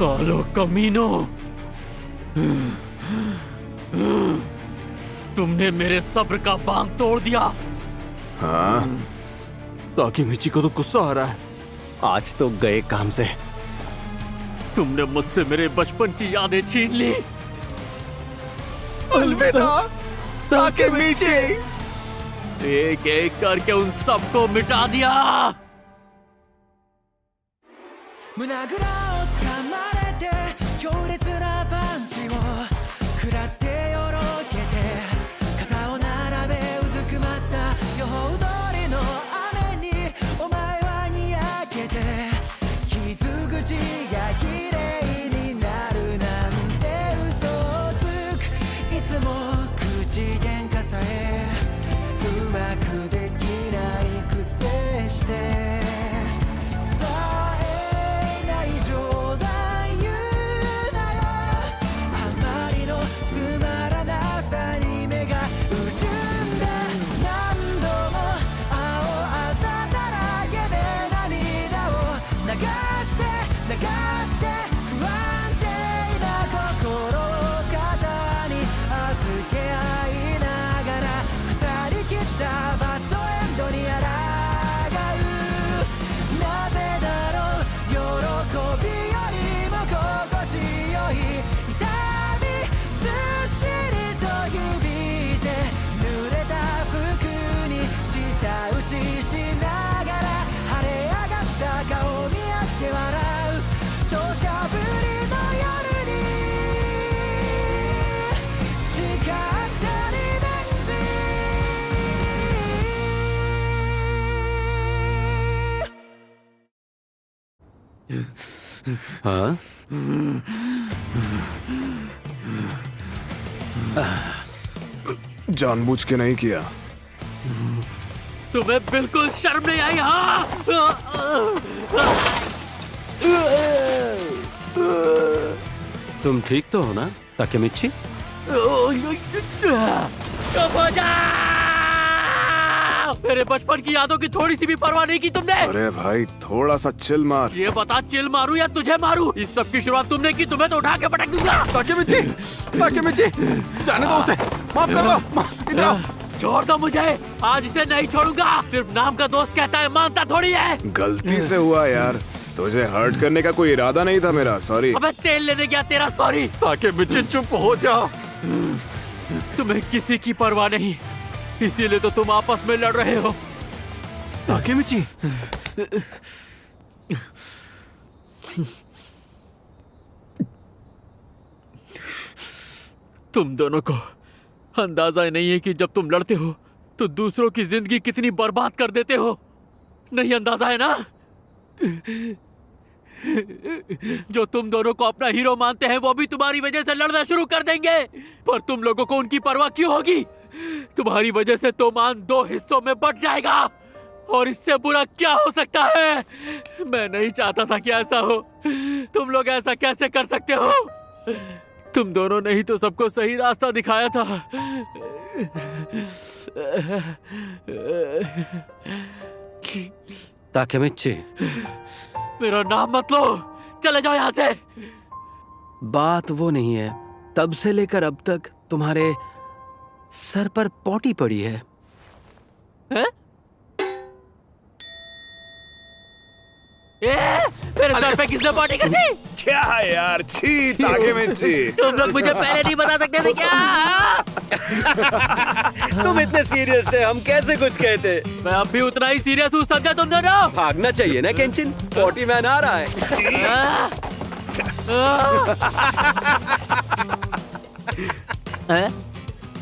सालो कमीनों, तुमने मेरे सब्र का बांध तोड़ दिया। हाँ? ताकेमिची को तो गुस्सा आ रहा है। आज तो गए काम से। तुमने मुझसे मेरे बचपन की यादें छीन ली। अलविदा ताकेमिची। एक एक करके उन सबको मिटा दिया। 胸ぐらをつかまれて強烈なパンチを食らってよろけて肩を並べうずくまった予報通りの雨にお前はにやけて傷口が綺麗になるなんて嘘をつくいつも口喧嘩さえうまくできないくせしてहाँ? जानबूझ के नहीं किया। तुम्हें बिल्कुल शर्म नहीं आई? हाँ? तुम ठीक तो हो ना ताकेमिची? चुप हो जा! मेरे बचपन की यादों की थोड़ी सी भी परवाह नहीं की तुमने। अरे भाई थोड़ा सा चिल मार। ये बता, चिल मारूं या तुझे मारूं? इस सब की शुरुआत तुमने की, तुम्हें तो उठा के पटक दूंगा। ताकेमिची, ताकेमिची, जाने दो उसे। माफ कर दो। इधर आओ। छोड़ दो मुझे, आज इसे नहीं छोड़ूंगा। सिर्फ नाम का दोस्त कहता है, मानता थोड़ी है। गलती से हुआ यार, तुझे हर्ट करने का कोई इरादा नहीं था मेरा। सॉरी। अबे तेल लेने गया तेरा सॉरी। ताकेमिची चुप हो जा। तुम्हें किसी की परवाह नहीं, इसीलिए तो तुम आपस में लड़ रहे हो। ताकेमिची, तुम दोनों को अंदाजा ही नहीं है कि जब तुम लड़ते हो तो दूसरों की जिंदगी कितनी बर्बाद कर देते हो। नहीं अंदाजा है ना? जो तुम दोनों को अपना हीरो मानते हैं वो भी तुम्हारी वजह से लड़ना शुरू कर देंगे। पर तुम लोगों को उनकी परवाह क्यों होगी? तुम्हारी वजह से तोमान 2 हिस्सों में बट जाएगा, और इससे बुरा क्या हो सकता है? मैं नहीं चाहता था कि ऐसा हो। तुम लोग ऐसा कैसे कर सकते हो? तुम दोनों ने ही तो सबको सही रास्ता दिखाया था। ताकेमिची, मेरा नाम मत लो, चले जाओ यहाँ से। बात वो नहीं है, तब से लेकर अब तक तुम्हारे सर पर पॉटी पड़ी है। हैं? मेरे सर पे किसने पॉटी कर दी? क्या यार, छी ताकेमिची। तुम लोग मुझे पहले नहीं बता सकते थे क्या? तुम इतने सीरियस थे, हम कैसे कुछ कहते? मैं अब भी उतना ही सीरियस हूँ, समझा तुम दोनों? भागना चाहिए ना केंचिन, पॉटी मैन आ रहा है।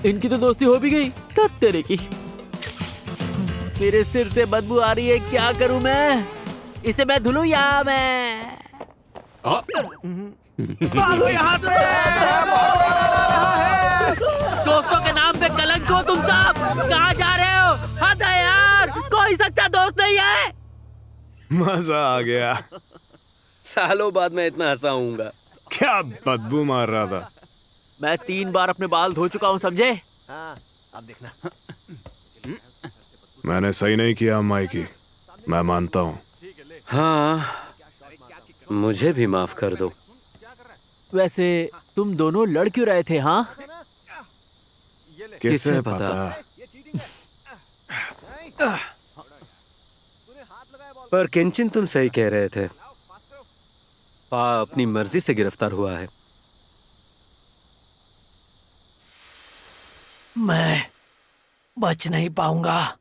इनकी तो दोस्ती हो भी गई। तब तेरे की। मेरे सिर से बदबू आ रही है, क्या करूं मैं? इसे मैं धुलूं या मैं? भागो यहाँ से। दोस्तों के नाम पे कलंक हो तुम सब। कहाँ जा रहे हो? हद है यार, कोई सच्चा दोस्त नहीं है। मजा आ गया। सालों बाद मैं इतना हंसा हूँगा। क्या बदबू मार रहा था? मैं 3 बार अपने बाल धो चुका हूँ, समझे? अब देखना। मैंने सही नहीं किया माइकी, मैं मानता हूँ। हाँ, मुझे भी माफ कर दो। वैसे तुम दोनों लड़ क्यों रहे थे? हाँ, किससे पता? पता? पर केंचिन तुम सही कह रहे थे। पा अपनी मर्जी से गिरफ्तार हुआ है। मैं बच नहीं पाऊंगा।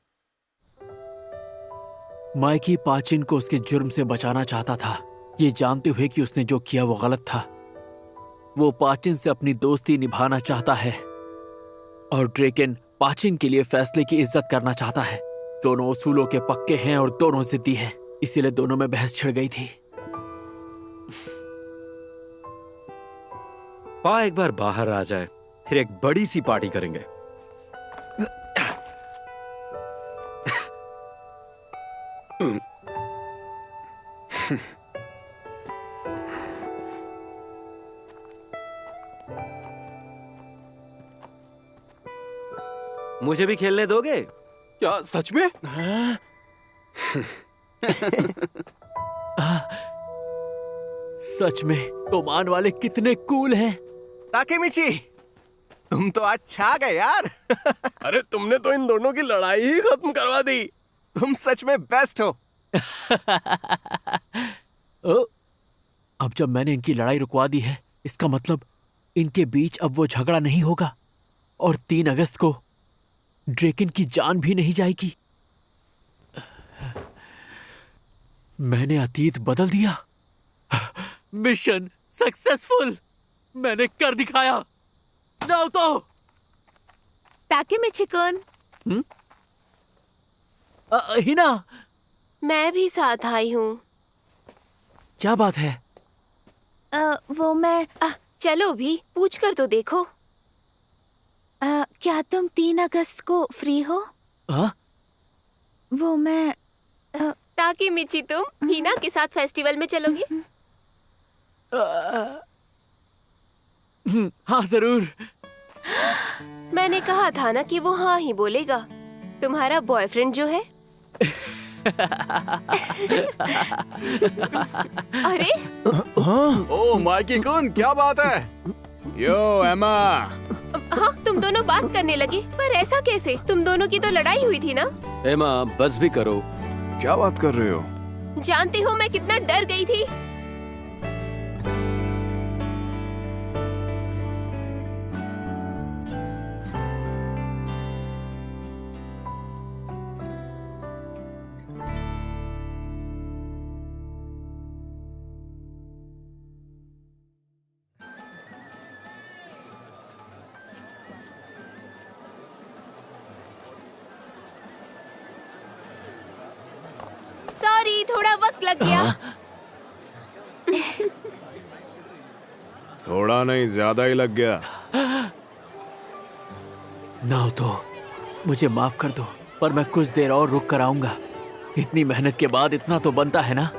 माइकी पाचिन को उसके जुर्म से बचाना चाहता था, ये जानते हुए कि उसने जो किया वो गलत था। वो पाचिन से अपनी दोस्ती निभाना चाहता है और ड्रेकन पाचिन के लिए फैसले की इज्जत करना चाहता है। दोनों उसूलों के पक्के हैं और दोनों जिद्दी हैं, इसीलिए दोनों में बहस छिड़ गई थी। पा एक बार बाहर आ जाए, फिर एक बड़ी सी पार्टी करेंगे। मुझे भी खेलने दोगे? क्या सच में? सच में तोमान वाले कितने कूल हैं। ताकेमिची, तुम तो आज छा गए यार। अरे तुमने तो इन दोनों की लड़ाई ही खत्म करवा दी। तुम सच में बेस्ट हो। ओ, अब जब मैंने इनकी लड़ाई रुकवा दी है, इसका मतलब इनके बीच अब वो झगड़ा नहीं होगा और 3 अगस्त को ड्रेकन की जान भी नहीं जाएगी। मैंने अतीत बदल दिया। Mission successful. मैंने कर दिखाया। नाओतो! ताकेमिची-कुन, हिना, मैं भी साथ आई हूँ। क्या बात है? वो मैं चलो भी पूछ कर तो देखो। क्या तुम 3 अगस्त को फ्री हो? हाँ? वो मैं ताकेमिची, तुम हिना के साथ फेस्टिवल में चलोगी? हाँ जरूर। मैंने कहा था ना कि वो हाँ ही बोलेगा। तुम्हारा बॉयफ्रेंड जो है। अरे ओ माइकी कुन, क्या बात है? यो एमा, हाँ, तुम दोनों बात करने लगे, पर ऐसा कैसे? तुम दोनों की तो लड़ाई हुई थी ना? एमा, बस भी करो। क्या बात कर रहे हो? जानती हो मैं कितना डर गई थी। सॉरी, थोड़ा वक्त लग गया। थोड़ा नहीं, ज्यादा ही लग गया। नाओतो, मुझे माफ कर दो, पर मैं कुछ देर और रुक कर आऊंगा। इतनी मेहनत के बाद इतना तो बनता है ना।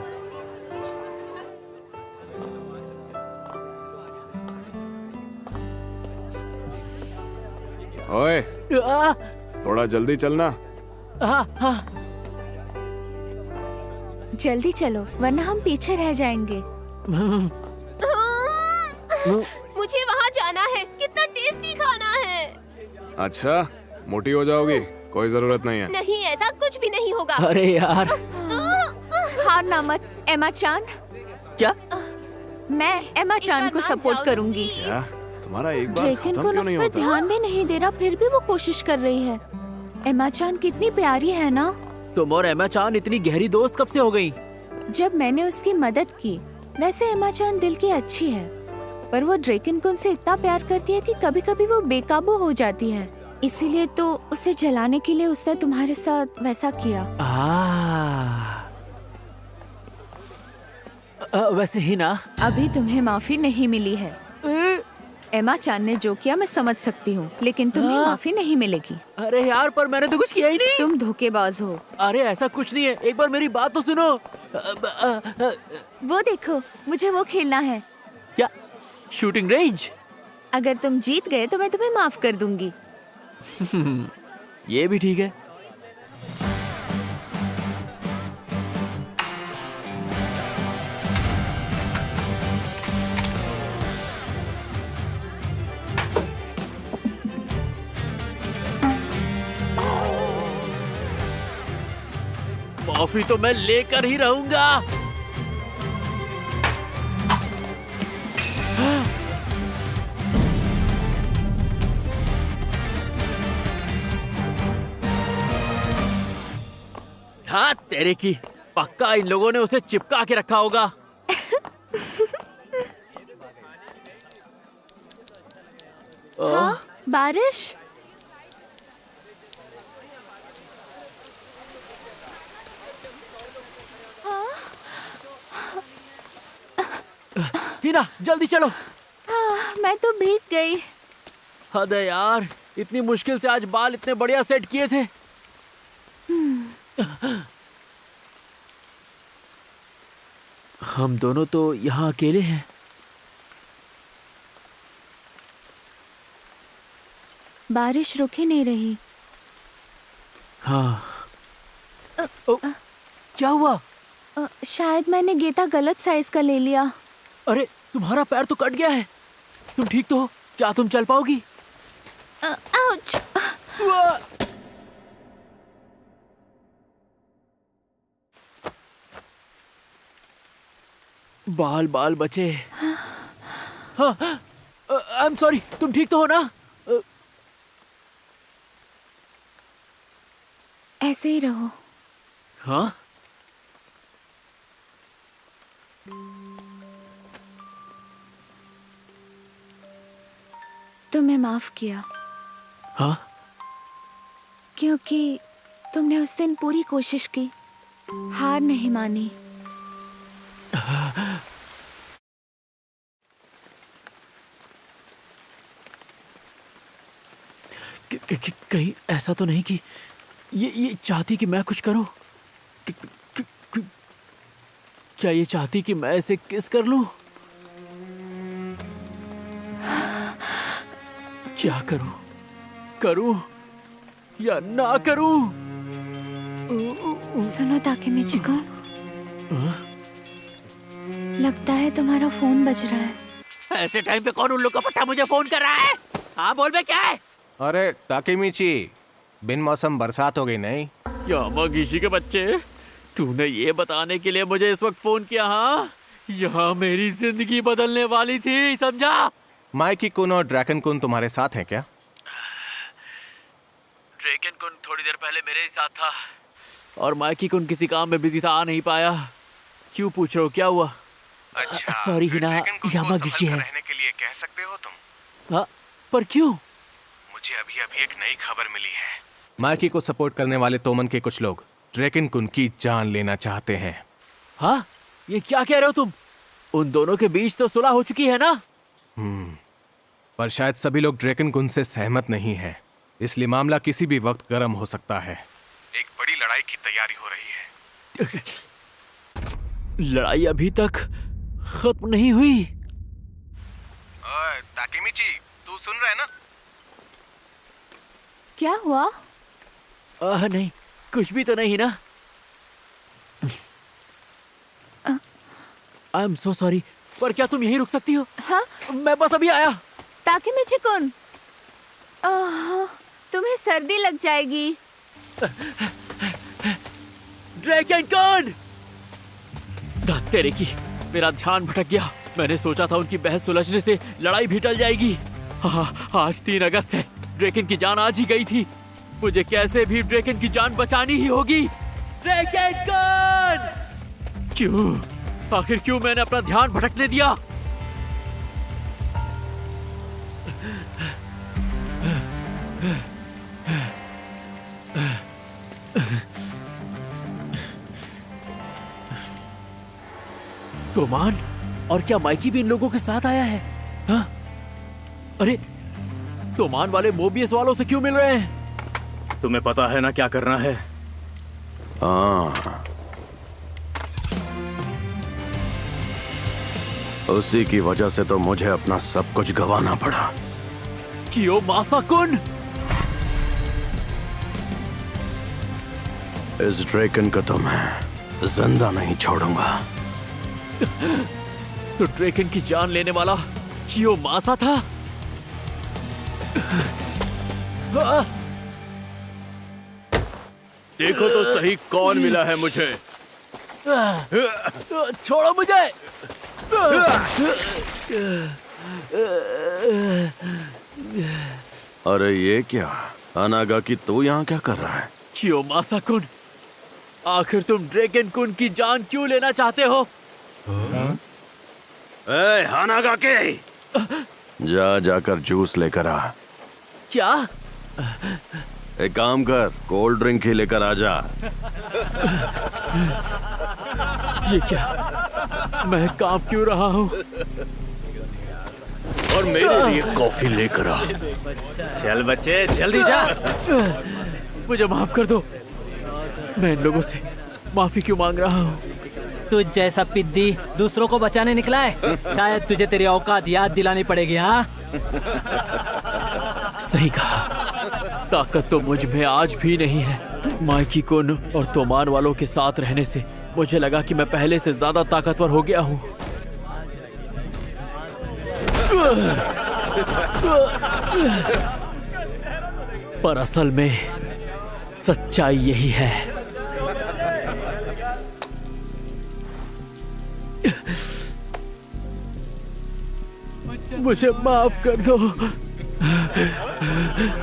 ओए, आ, थोड़ा जल्दी चलना। हाँ हाँ। जल्दी चलो, वरना हम पीछे रह जाएंगे। मुझे वहाँ जाना है। कितना टेस्टी खाना है। अच्छा, मोटी हो जाओगी, कोई जरूरत नहीं है। नहीं, ऐसा कुछ भी नहीं होगा। अरे यार। हारना मत, एमा चान। क्या? मैं एमा चान को सपोर्ट करूंगी। क्या? तुम्हारा एक बार ड्रेकन खत्म को क्यों उस नहीं पर होता? ध्यान भी नहीं दे रहा, फिर भी वो कोशिश कर रही है। एमा चान कितनी प्यारी है ना। तुम और एमा चान इतनी गहरी दोस्त कब से हो गई? जब मैंने उसकी मदद की। वैसे एमा चान दिल की अच्छी है, पर वो ड्रेकन को उनसे इतना प्यार करती है कि कभी कभी वो बेकाबू हो जाती है। इसीलिए तो उसे जलाने के लिए उसने तुम्हारे साथ वैसा किया। वैसे ही ना। अभी तुम्हें माफी नहीं मिली है। एमा चान ने जो किया मैं समझ सकती हूँ, लेकिन तुम्हें माफी नहीं मिलेगी। अरे यार, पर मैंने तो कुछ किया ही नहीं। तुम धोखेबाज हो। अरे ऐसा कुछ नहीं है, एक बार मेरी बात तो सुनो। वो देखो, मुझे वो खेलना है। क्या? Shooting range? अगर तुम जीत गए तो मैं तुम्हें माफ कर दूंगी। ये भी ठीक है। ट्रॉफी तो मैं लेकर ही रहूंगा। हाँ तेरे की, पक्का इन लोगों ने उसे चिपका के रखा होगा। हाँ, बारिश। हिना जल्दी चलो। हाँ, मैं तो भीग गई। हद है यार, इतनी मुश्किल से आज बाल इतने बढ़िया सेट किए थे। हम दोनों तो यहाँ अकेले हैं। बारिश रुक ही नहीं रही। हाँ। ओ, क्या हुआ? शायद मैंने गेता गलत साइज का ले लिया। अरे तुम्हारा पैर तो कट गया है। तुम ठीक तो हो? क्या तुम चल पाओगी? आउच! वाह! बाल बाल बचे। हाँ, आई एम सॉरी। तुम ठीक तो हो ना? ऐसे ही रहो। हाँ? तुम्हें माफ किया हाँ? क्योंकि तुमने उस दिन पूरी कोशिश की, हार नहीं मानी। कहीं ऐसा तो नहीं कि ये चाहती कि मैं कुछ करूं? क्या ये चाहती कि मैं इसे किस कर लूं? क्या करूं? करूं या ना करूं? सुनो ताकेमिची को, लगता है तुम्हारा फोन बज रहा है। ऐसे टाइम पे कौन उल्लू का पट्टा मुझे फोन कर रहा है? हाँ बोल बे, क्या है? अरे ताकेमिची, बिन मौसम बरसात हो गई नहीं? यामागिशी के बच्चे, तूने ये बताने के लिए मुझे इस वक्त फोन किया? हाँ, यहाँ मेरी जिंदगी बदलने वाली थी, समझा? माइकी कुन और ड्रैकन कुन तुम्हारे साथ हैं क्या? ड्रैकन कुन थोड़ी देर पहले मेरे ही साथ था और माइकी कुन किसी काम में बिजी था, आ नहीं पाया। क्यों पूछ रहे हो, क्या हुआ? सॉरी हिना, यामागिशी है। रहने के लिए कह सकते हो तुम? हाँ, पर क्यों? मुझे अभी अभी एक नई खबर मिली है। माइकी को सपोर्ट करने वाले तोमन के कुछ लोग ड्रैकन कुन की जान लेना चाहते हैं। हाँ? ये क्या कह रहे हो तुम? उन दोनों के बीच तो सुलह हो चुकी है ना? पर शायद सभी लोग ड्रैकन कुन से सहमत नहीं हैं, इसलिए मामला किसी भी वक्त गर्म हो सकता है। एक बड़ी लड़ाई की तैयारी हो रही है। लड़ाई अभी तक खत्म नहीं हुई। ताकेमिची, तू सुन रहा है ना? क्या हुआ? नहीं, कुछ भी तो नहीं ना। आई एम सो सॉरी, पर क्या तुम यहीं रुक सकती हो? हाँ? मैं बस अभी आया। ताकेमिची कुन, तुम्हें सर्दी लग जाएगी। ड्रैगन कुन! धत तेरे की, मेरा ध्यान भटक गया। मैंने सोचा था उनकी बहस सुलझने से लड़ाई भी टल जाएगी। हाँ, आज 3 अगस्त है। ड्रैकन की जान आज ही गई थी। मुझे कैसे भी ड्रैकन की जान बचानी ही होगी। ड्रैकन कुन! क्यों? आखिर क्यों मैंने अपना ध्यान भटकने दिया? तोमान, और क्या माइकी भी इन लोगों के साथ आया है? हाँ? अरे, तोमान वाले मोबियस वालों से क्यों मिल रहे हैं? तुम्हें पता है ना क्या करना है? हाँ, उसी की वजह से तो मुझे अपना सब कुछ गंवाना पड़ा। कियोमासा कुन! इस ड्रैकन को तो मैं जिंदा नहीं छोड़ूंगा। तो ड्रैकन की जान लेने वाला कियोमासा था? देखो तो सही कौन मिला है मुझे। छोड़ो मुझे। अरे ये क्या, अनागा की तू यहाँ क्या कर रहा है? कियोमासा कुन, आखिर तुम ड्रैगन कुन की जान क्यों लेना चाहते हो? ए हानागा के, जाकर जूस लेकर आ। क्या? एक काम कर, कोल्ड ड्रिंक ही लेकर आ जा। ये क्या? मैं कांप क्यों रहा हूँ? और मेरे लिए कॉफी लेकर आ। चल बच्चे जल्दी जा। मुझे माफ कर दो, मैं इन लोगों से माफी क्यों मांग रहा हूँ? तुझ जैसा पिद्दी दूसरों को बचाने निकला है, शायद तुझे तेरी औकात याद दिलानी पड़ेगी। हाँ, सही कहा, ताकत तो मुझ में आज भी नहीं है। माइकी कुन और तोमान वालों के साथ रहने से मुझे लगा कि मैं पहले से ज्यादा ताकतवर हो गया हूँ। पर असल में सच्चाई यही है। मुझे माफ कर दो।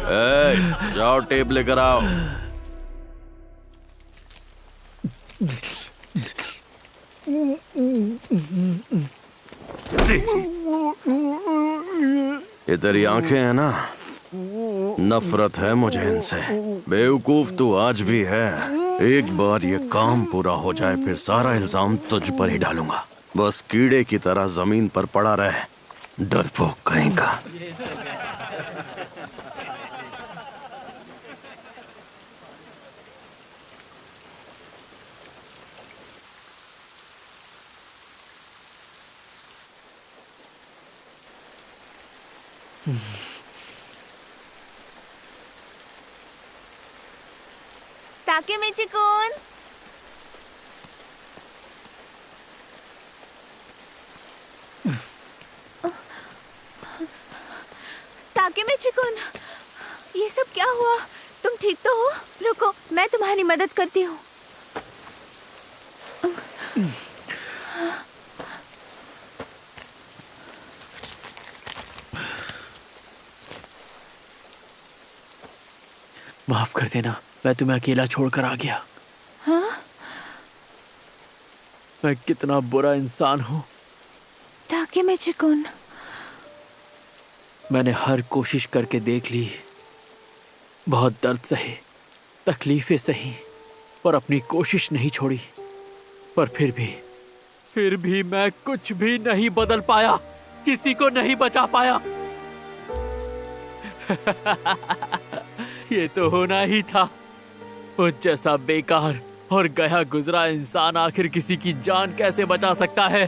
ए, जाओ टेप लेकर आओ। ये तेरी आंखें हैं ना, नफरत है मुझे इनसे। बेवकूफ तू आज भी है। एक बार ये काम पूरा हो जाए फिर सारा इल्जाम तुझ पर ही डालूंगा। बस कीड़े की तरह जमीन पर पड़ा रहे, डरपोक कहीं का। ताकेमिची-कुन, ताकेमिची-कुन, ये सब क्या हुआ? तुम ठीक तो हो? रुको, मैं तुम्हारी मदद करती हूँ। माफ कर देना, मैं तुम्हें अकेला छोड़कर आ गया। हाँ? मैं कितना बुरा इंसान हूँ। ताकेमिची-कुन, मैंने हर कोशिश करके देख ली, बहुत दर्द सहे, तकलीफें सही, पर अपनी कोशिश नहीं छोड़ी। पर फिर भी मैं कुछ भी नहीं बदल पाया, किसी को नहीं बचा पाया। ये तो होना ही था। मुझ जैसा बेकार और गया गुजरा इंसान आखिर किसी की जान कैसे बचा सकता है?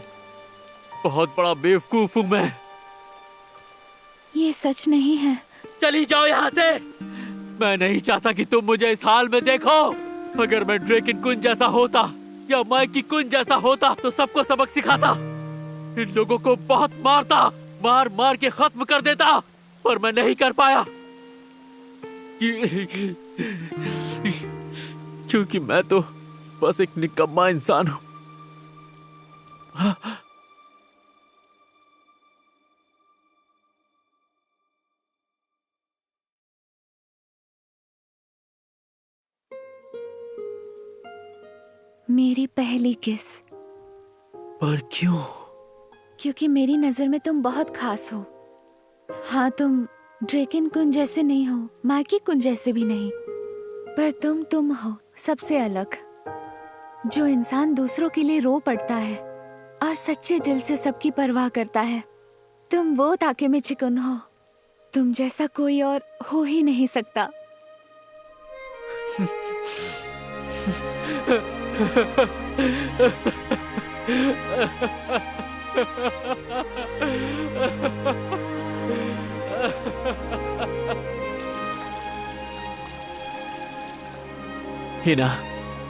बहुत बड़ा बेवकूफ हूं मैं। ये सच नहीं है। चली जाओ यहाँ से। मैं नहीं चाहता कि तुम मुझे इस हाल में देखो। अगर मैं ड्रैगन कुन जैसा होता या माइकी कुन जैसा होता तो सबको सबक सिखाता, इन लोगों को बहुत मारता, मार मार के खत्म कर देता, पर मैं नहीं कर पाया क्योंकि मैं तो बस एक निकम्मा इंसान हूं। मेरी पहली किस। पर क्यों? क्योंकि मेरी नजर में तुम बहुत खास हो। हाँ, तुम ड्रैगन कुन जैसे नहीं हो, माइकी कुन जैसे भी नहीं, पर तुम हो सबसे अलग, जो इंसान दूसरों के लिए रो पड़ता है और सच्चे दिल से सबकी परवाह करता है। तुम वो ताकेमिची-कुन हो। तुम जैसा कोई और हो ही नहीं सकता। Hina,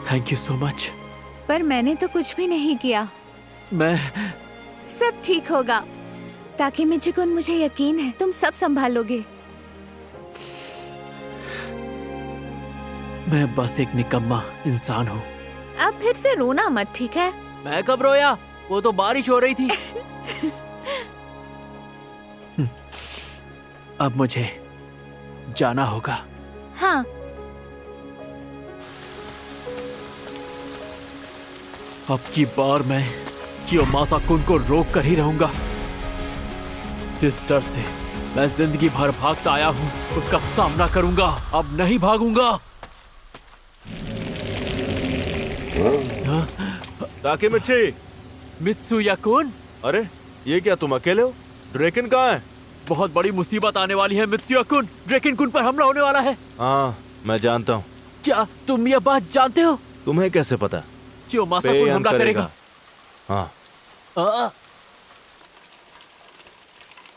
thank you so much. पर मैंने तो कुछ भी नहीं किया। मैं सब ठीक होगा ताकेमिची-कुन, मुझे यकीन है तुम सब संभालोगे। मैं बस एक निकम्मा इंसान हूँ। अब फिर से रोना मत, ठीक है? मैं कब रोया? वो तो बारिश हो रही थी। अब मुझे जाना होगा। हाँ। अब की बार मैं कियोमासा-कुन को रोक कर ही रहूंगा। जिस डर से मैं जिंदगी भर भागता आया हूँ उसका सामना करूंगा। अब नहीं भागूंगा। ताकेमिची, मित्सुया-कुन, अरे ये क्या तुम अकेले हो? ड्रेकन कहाँ है? बहुत बड़ी मुसीबत आने वाली है मित्सुया-कुन। ड्रेकन-कुन पर हमला होने वाला है। हाँ मैं जानता हूँ। क्या तुम ये बात जानते हो? तुम्हें कैसे पता? कियोमासा-कुन पेयन हमला करेगा। हाँ। आ,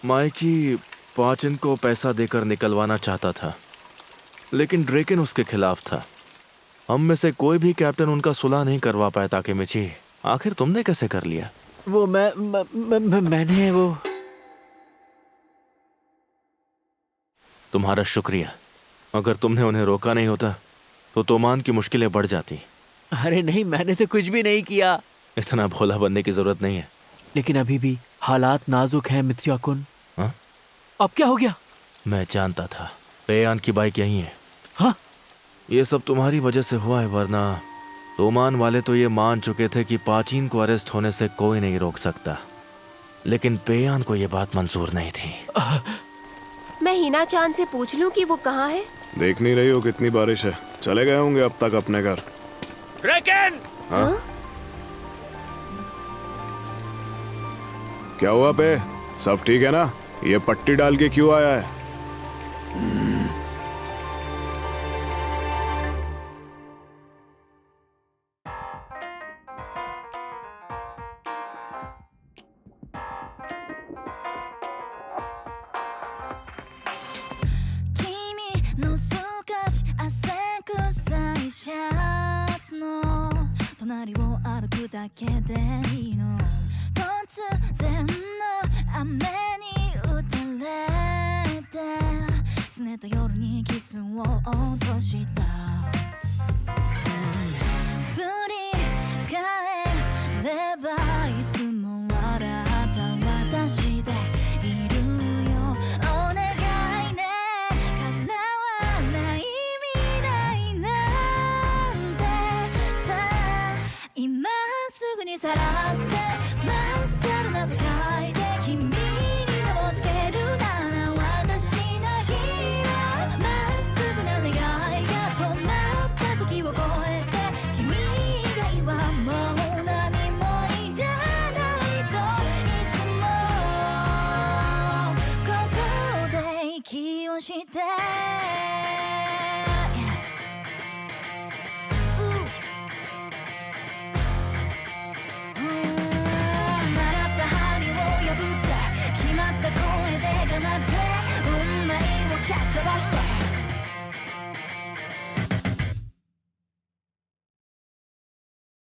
माइकी पाचिन को पैसा देकर निकलवाना चाहता था, लेकिन ड्रेकन उसके खिलाफ था। हम में से कोई भी कैप्टन उनका सुलह नहीं करवा पाया। ताकेमिची, आखिर तुमने कैसे कर लिया? वो मैंने वो तुम्हारा शुक्रिया। अगर तुमने उन्हें रोका नहीं होता तो तोमान की मुश्किलें बढ़ जाती। अरे नहीं, मैंने तो कुछ भी नहीं किया। इतना भोला बनने की जरूरत नहीं है। लेकिन अभी भी हालात नाजुक हैं मित्सुया-कुन। हाँ? अब क्या हो गया? मैं जानता था पेयान की बाइक यही है। हाँ? ये सब तुम्हारी वजह से हुआ है, वरना तोमान वाले तो ये मान चुके थे कि पाचीन को अरेस्ट होने से कोई नहीं रोक सकता। लेकिन पेयान को ये बात मंजूर नहीं थी। मैं हिना चांद से पूछ लूं कि वो कहाँ है? देख नहीं रही हो कितनी बारिश है? चले गए होंगे अब तक अपने घर। ड्रैकन! हाँ? क्या हुआ पे? सब ठीक है ना? ये पट्टी डाल के क्यों आया है?して